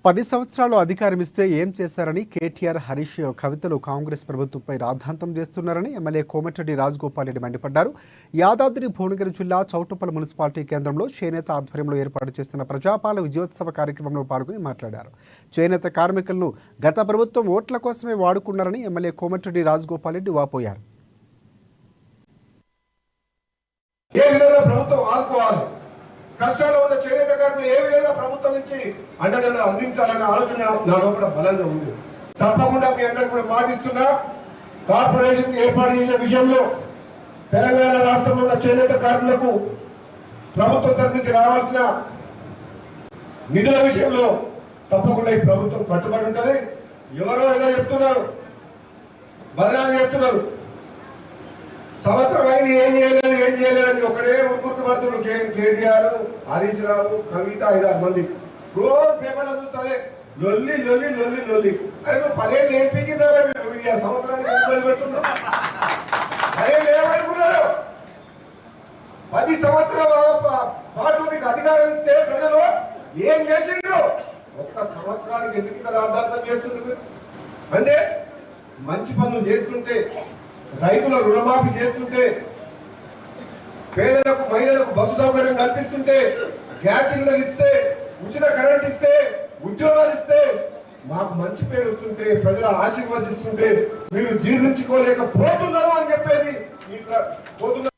10 సంవత్సరాలు అధికారమిస్తే ఏం చేశారని కేటీఆర్, హరీష్ కవితలు కాంగ్రెస్ ప్రభుత్వంపై రాద్ధాంతం చేస్తున్నారని ఎమ్మెల్యే కోమటిరెడ్డి రాజగోపాల్ రెడ్డి మండిపడ్డారు. యాదాద్రి భువనగిరి జిల్లా చౌటుప్పల్ మున్సిపాలిటీ కేంద్రంలో చేనేత ఆధ్వర్యంలో ఏర్పాటు చేస్తున్న ప్రజాపాలన విజయోత్సవ కార్యక్రమంలో పాల్గొని మాట్లాడారు. చేనేత కార్మికులను గత ప్రభుత్వం ఓట్ల కోసమే వాడుకున్నారని ఎమ్మెల్యే కోమటిరెడ్డి రాజగోపాల్ రెడ్డి వాపోయారు. కష్టాల్లో ఉన్న చేనేత కార్మికులు ఏ విధంగా ప్రభుత్వం నుంచి అండదండ అందించాలనే ఆలోచన నా లోపల బలంగా ఉంది. తప్పకుండా మీ అందరూ కూడా మాటిస్తున్నా, కార్పొరేషన్ ఏర్పాటు చేసే విషయంలో తెలంగాణ రాష్ట్రంలో ఉన్న చేనేత కార్మికులకు ప్రభుత్వం తరఫు నుంచి రావాల్సిన నిధుల విషయంలో తప్పకుండా ఈ ప్రభుత్వం కట్టుబడి ఉంటుంది. ఎవరో ఏదో చెప్తున్నారు, బదనాలు చేస్తున్నారు. సంవత్సరం అయింది ఏం చేయలేదని ఒకటే గుర్తుపడుతున్నాడు కేటీఆర్, హరీష్ రావు, కవిత, 5-6 మంది రోజు పేపర్లో చూస్తే లొల్లి లొల్లి లొల్లి లొల్లి. అరే నువ్వు 10 ఏళ్ళు ఏపీకి సంవత్సరానికి మొదలు పెడుతున్నావు. 10 ఏళ్ళు ఏమనుకున్నారు? 10 సంవత్సరాల పాటు మీకు అధికారం ఇస్తే ప్రజలు ఏం చేసిండ్రు? ఒక్క సంవత్సరానికి ఎందుకు రాద్ధాంతం చేస్తుంది? అంటే మంచి పనులు చేస్తుంటే, రైతుల రుణమాఫీ చేస్తుంటే, పేదలకు మహిళలకు బస్సు సౌకర్యం కల్పిస్తుంటే, గ్యాస్ సిలిండర్ ఇస్తే, ఉచిత కరెంట్ ఇస్తే, ఉద్యోగాలు ఇస్తే, మాకు మంచి పేరు వస్తుంటే, ప్రజలు ఆశీర్వదిస్తుంటే మీరు జీర్ణించుకోలేకపోతున్నారు అని చెప్పేది మీకు పోతున్నారు.